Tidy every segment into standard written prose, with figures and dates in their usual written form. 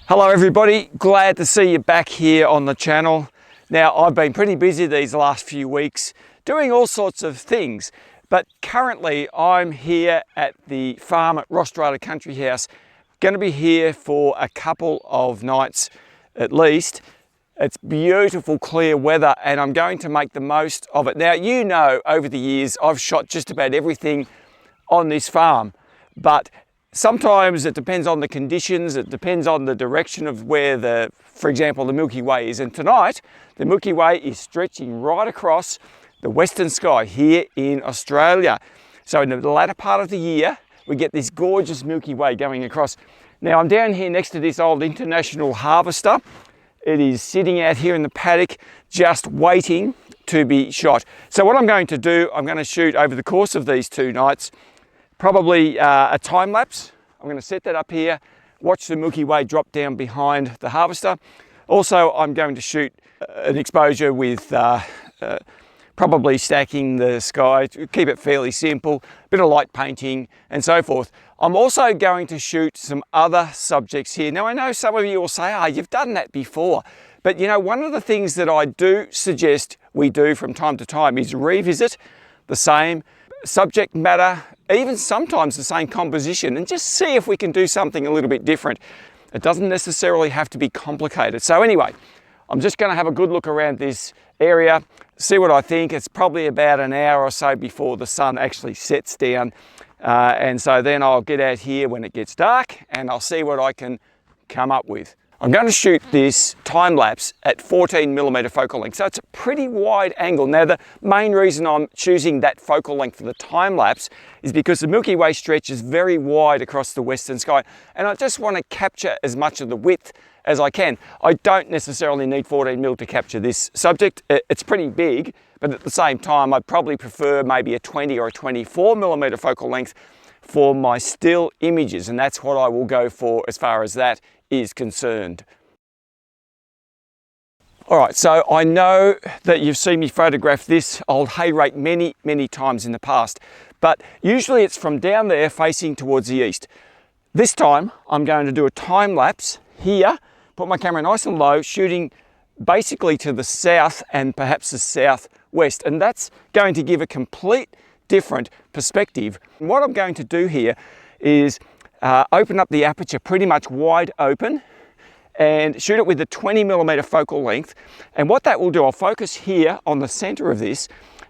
Hello everybody, glad to see you back here on the channel. Now I've been pretty busy these last few weeks doing all sorts of things, but currently I'm here at the farm at Rostrata Country House. Going to be here for a couple of nights at least. It's beautiful clear weather and I'm going to make the most of it. Now you know over the years I've shot just about everything on this farm, but sometimes it depends on the conditions, it depends on the direction of where for example, the Milky Way is. And tonight, the Milky Way is stretching right across the western sky here in Australia. So in the latter part of the year, we get this gorgeous Milky Way going across. Now I'm down here next to this old International harvester. It is sitting out here in the paddock, just waiting to be shot. So what I'm going to do, I'm going to shoot over the course of these 2 nights, probably a time lapse. I'm going to set that up here, watch the Milky Way drop down behind the harvester. Also, I'm going to shoot an exposure with probably stacking the sky to keep it fairly simple, a bit of light painting and so forth. I'm also going to shoot some other subjects here. Now I know some of you will say, you've done that before. But you know, one of the things that I do suggest we do from time to time is revisit the same subject matter, even sometimes the same composition, and just see if we can do something a little bit different. It doesn't necessarily have to be complicated. So anyway, I'm just going to have a good look around this area, see what I think. It's probably about an hour or so before the sun actually sets down. And so then I'll get out here when it gets dark and I'll see what I can come up with. I'm going to shoot this time lapse at 14mm focal length, so it's a pretty wide angle. Now the main reason I'm choosing that focal length for the time lapse is because the Milky Way stretch is very wide across the western sky and I just want to capture as much of the width as I can. I don't necessarily need 14mm to capture this subject. It's pretty big, but at the same time I'd probably prefer maybe a 20 or a 24mm focal length for my still images, and that's what I will go for as far as that is concerned. All right, so I know that you've seen me photograph this old hay rake many times in the past, but usually it's from down there facing towards the east. This time I'm going to do a time lapse here, put my camera nice and low, shooting basically to the south and perhaps the southwest, and that's going to give a complete different perspective. And what I'm going to do here is open up the aperture pretty much wide open and shoot it with a 20mm focal length. And what that will do, I'll focus here on the center of this,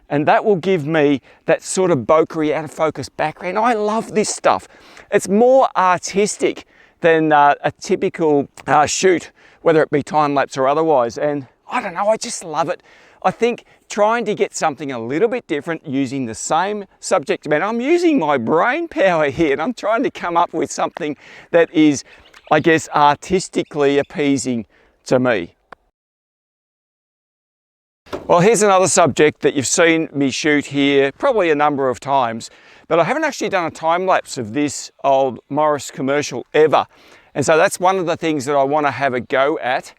and that will give me that sort of bokeh out of focus background. I love this stuff. It's more artistic than a typical shoot, whether it be time lapse or otherwise. And I don't know, I just love it. I think trying to get something a little bit different using the same subject matter, I'm using my brain power here and I'm trying to come up with something that is, I guess, artistically appeasing to me. Well, here's another subject that you've seen me shoot here probably a number of times, but I haven't actually done a time lapse of this old Morris commercial ever. And so that's one of the things that I want to have a go at.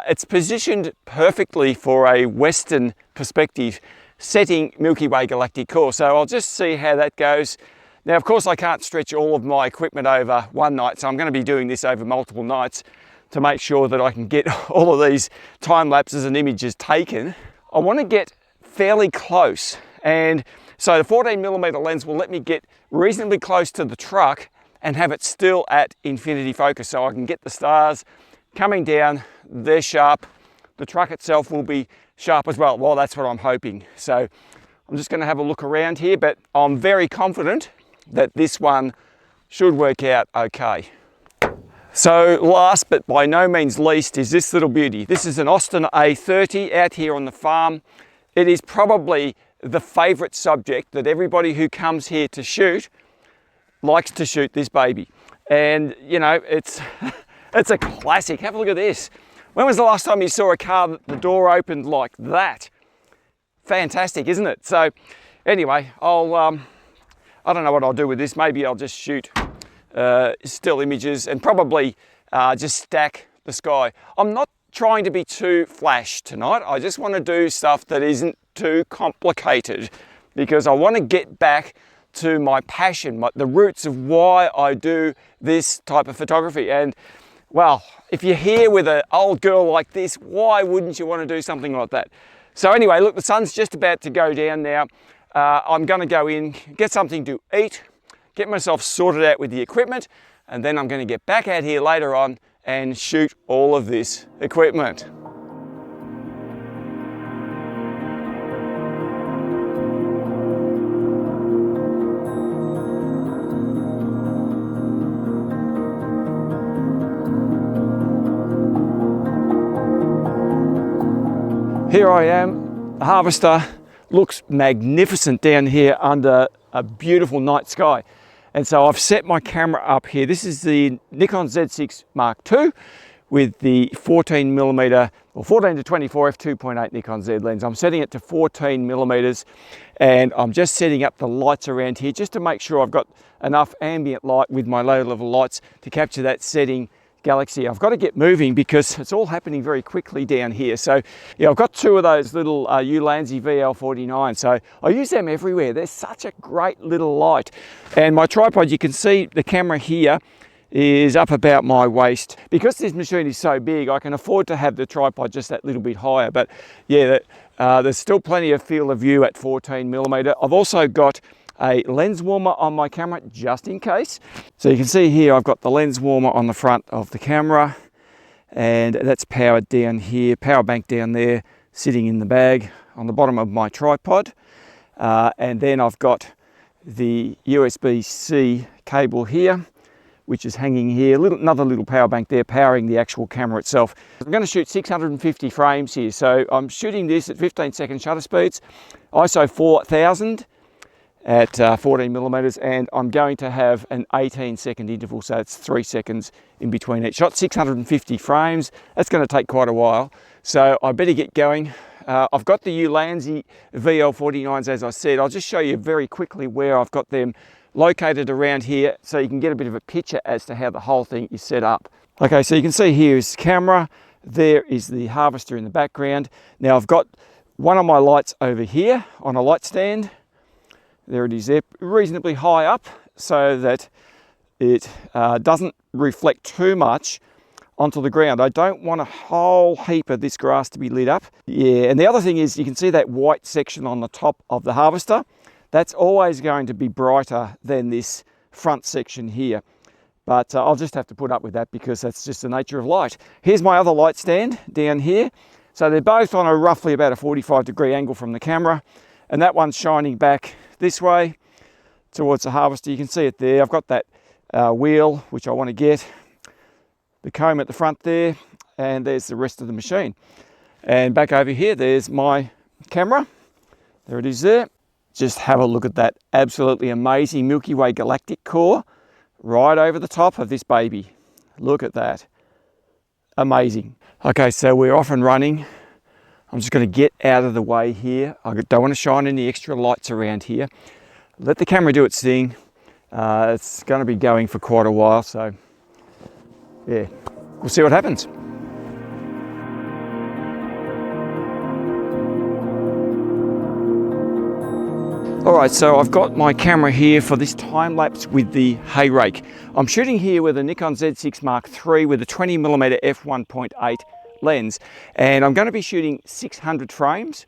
It's positioned perfectly for a western perspective, setting Milky Way galactic course. So I'll just see how that goes. Now, of course, I can't stretch all of my equipment over one night, so I'm going to be doing this over multiple nights to make sure that I can get all of these time lapses and images taken. I want to get fairly close, and so the 14mm lens will let me get reasonably close to the truck and have it still at infinity focus, so I can get the stars coming down. They're sharp. The truck itself will be sharp as well. Well, that's what I'm hoping. So I'm just going to have a look around here, but I'm very confident that this one should work out okay. So last but by no means least is this little beauty. This is an Austin A30 out here on the farm. It is probably the favorite subject that everybody who comes here to shoot likes to shoot this baby. And you know, it's it's a classic. Have a look at this. When was the last time you saw a car that the door opened like that? Fantastic, isn't it? So anyway, I don't know what I'll do with this. Maybe I'll just shoot still images and probably just stack the sky. I'm not trying to be too flash tonight. I just want to do stuff that isn't too complicated because I want to get back to my passion, the roots of why I do this type of photography. And Well, if you're here with an old girl like this, why wouldn't you want to do something like that? So anyway, look, the sun's just about to go down now. I'm going to go in, get something to eat, get myself sorted out with the equipment, and then I'm going to get back out here later on and shoot all of this equipment. Here I am. The harvester looks magnificent down here under a beautiful night sky. And so I've set my camera up here. This is the Nikon Z6 Mark II with the 14mm or 14 to 24 f2.8 Nikon Z lens. I'm setting it to 14mm and I'm just setting up the lights around here just to make sure I've got enough ambient light with my low level lights to capture that setting galaxy. I've got to get moving because it's all happening very quickly down here. So yeah, I've got two of those little Ulanzi VL49. So I use them everywhere. They're such a great little light. And my tripod, you can see the camera here is up about my waist. Because this machine is so big, I can afford to have the tripod just that little bit higher. But yeah, there's still plenty of field of view at 14mm. I've also got a lens warmer on my camera just in case. So you can see here I've got the lens warmer on the front of the camera and that's powered down here, power bank down there sitting in the bag on the bottom of my tripod. And then I've got the USB-C cable here which is hanging here, another little power bank there powering the actual camera itself. I'm going to shoot 650 frames here, so I'm shooting this at 15-second shutter speeds, ISO 4000 at 14mm, and I'm going to have an 18-second interval, so it's 3 seconds in between each shot. 650 frames, that's going to take quite a while, so I better get going. I've got the Ulanzi VL49s, as I said. I'll just show you very quickly where I've got them located around here so you can get a bit of a picture as to how the whole thing is set up. Okay, so you can see here is the camera, there is the harvester in the background. Now I've got one of my lights over here on a light stand. There it is there, reasonably high up so that it doesn't reflect too much onto the ground. I don't want a whole heap of this grass to be lit up. Yeah, and the other thing is you can see that white section on the top of the harvester. That's always going to be brighter than this front section here. But I'll just have to put up with that because that's just the nature of light. Here's my other light stand down here. So they're both on a roughly about a 45-degree angle from the camera. And that one's shining back this way towards the harvester. You can see it there. I've got that wheel, which I want to get. The comb at the front there. And there's the rest of the machine. And back over here, there's my camera. There it is there. Just have a look at that absolutely amazing Milky Way galactic core right over the top of this baby. Look at that. Amazing. Okay, so we're off and running. I'm just going to get out of the way here. I don't want to shine any extra lights around here. Let the camera do its thing. It's going to be going for quite a while, so yeah, we'll see what happens. Alright, so I've got my camera here for this time lapse with the hay rake. I'm shooting here with a Nikon Z6 Mark III with a 20mm f1.8 lens, and I'm going to be shooting 600 frames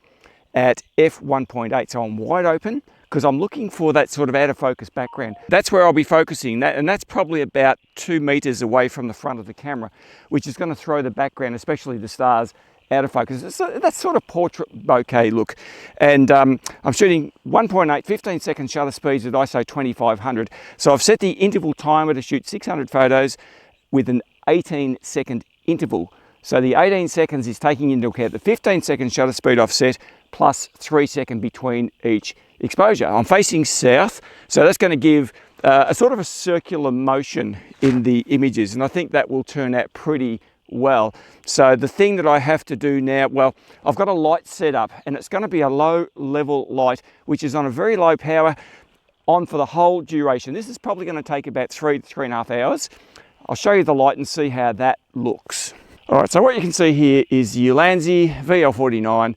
at f1.8, so I'm wide open because I'm looking for that sort of out of focus background. That's where I'll be focusing, and that's probably about 2 meters away from the front of the camera, which is going to throw the background, especially the stars, out of focus. So that's sort of portrait bokeh look. And I'm shooting 1.8 15-second shutter speeds at ISO 2500. So I've set the interval timer to shoot 600 photos with an 18-second interval. So the 18 seconds is taking into account the 15-second shutter speed I've set plus 3 seconds between each exposure. I'm facing south, so that's going to give a sort of a circular motion in the images, and I think that will turn out pretty well. So the thing that I have to do now, well, I've got a light set up and it's going to be a low level light which is on a very low power on for the whole duration. This is probably going to take about 3 to 3.5 hours. I'll show you the light and see how that looks. All right, so what you can see here is the Ulanzi VL49.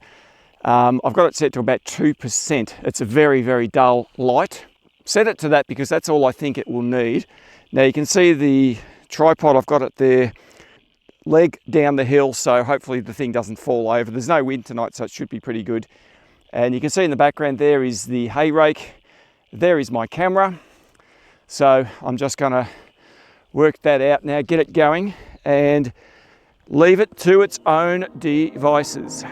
I've got it set to about 2%. It's a very, very dull light. Set it to that because that's all I think it will need. Now you can see the tripod, I've got it there leg down the hill, so hopefully the thing doesn't fall over. There's no wind tonight, so it should be pretty good. And you can see in the background there is the hay rake. There is my camera. So I'm just going to work that out now, get it going, and leave it to its own devices.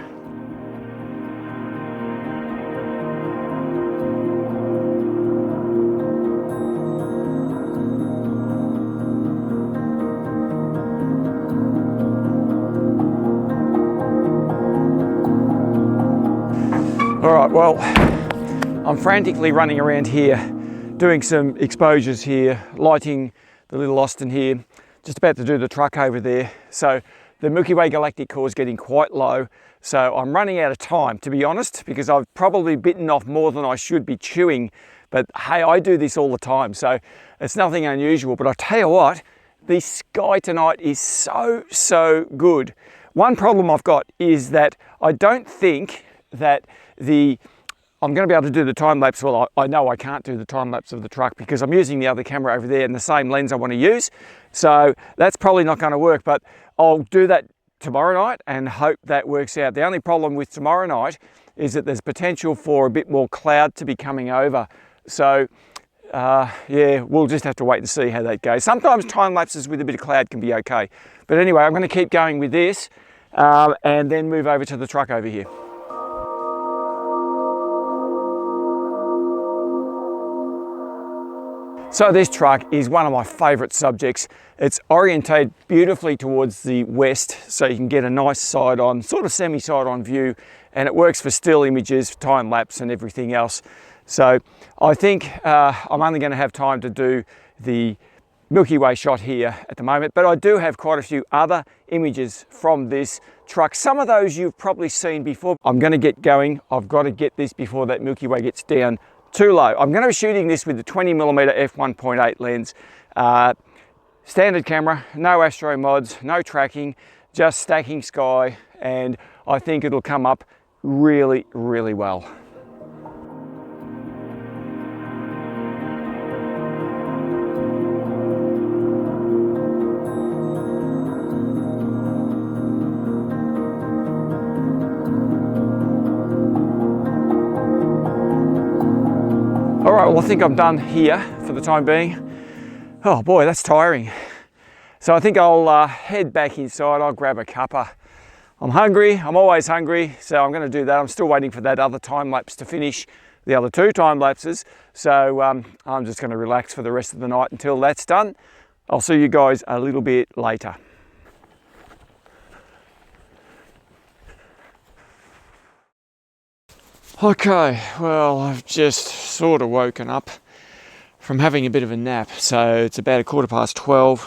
All right, well, I'm frantically running around here, doing some exposures here, lighting the little Austin here, just about to do the truck over there. So the Milky Way galactic core is getting quite low. So I'm running out of time, to be honest, because I've probably bitten off more than I should be chewing. But hey, I do this all the time, so it's nothing unusual. But I tell you what, the sky tonight is so good. One problem I've got is that I don't think that I'm going to be able to do the time lapse. Well, I know I can't do the time lapse of the truck because I'm using the other camera over there and the same lens I want to use. So that's probably not going to work, but I'll do that tomorrow night and hope that works out. The only problem with tomorrow night is that there's potential for a bit more cloud to be coming over. So yeah, we'll just have to wait and see how that goes. Sometimes time lapses with a bit of cloud can be okay. But anyway, I'm going to keep going with this and then move over to the truck over here. So this truck is one of my favourite subjects. It's orientated beautifully towards the west, so you can get a nice side-on, sort of semi-side-on view, and it works for still images, time-lapse and everything else. So I think I'm only going to have time to do the Milky Way shot here at the moment, but I do have quite a few other images from this truck. Some of those you've probably seen before. I'm going to get going. I've got to get this before that Milky Way gets down too low. I'm going to be shooting this with the 20mm f1.8 lens. Standard camera, no astro mods, no tracking, just stacking sky, and I think it'll come up really well. All right, well, I think I'm done here for the time being. Oh boy, that's tiring. So I think I'll head back inside. I'll grab a cuppa. I'm hungry, I'm always hungry, so I'm gonna do that. I'm still waiting for that other time lapse to finish, the other two time lapses. So I'm just gonna relax for the rest of the night until that's done. I'll see you guys a little bit later. Okay, well, I've just sort of woken up from having a bit of a nap. So it's about 12:15.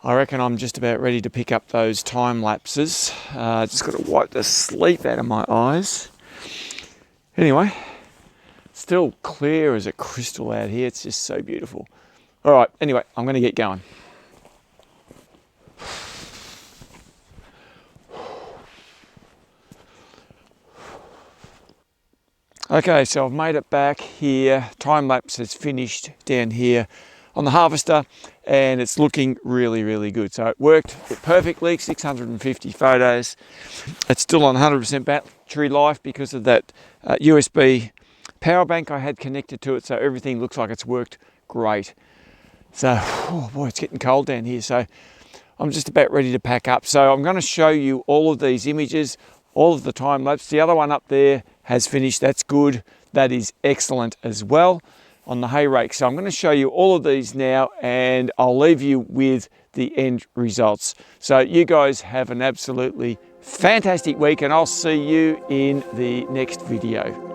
I reckon I'm just about ready to pick up those time lapses. Just got to wipe the sleep out of my eyes. Anyway, still clear as a crystal out here. It's just so beautiful. All right, anyway, I'm going to get going. Okay, so I've made it back here. Time lapse is finished down here on the harvester and it's looking really good. So it worked perfectly, 650 photos. It's still on 100% battery life because of that USB power bank I had connected to it. So everything looks like it's worked great. So, oh boy, it's getting cold down here. So I'm just about ready to pack up. So I'm going to show you all of these images, all of the time lapse. The other one up there has finished. That's good. That is excellent as well on the hay rake. So I'm going to show you all of these now and I'll leave you with the end results. So you guys have an absolutely fantastic week and I'll see you in the next video.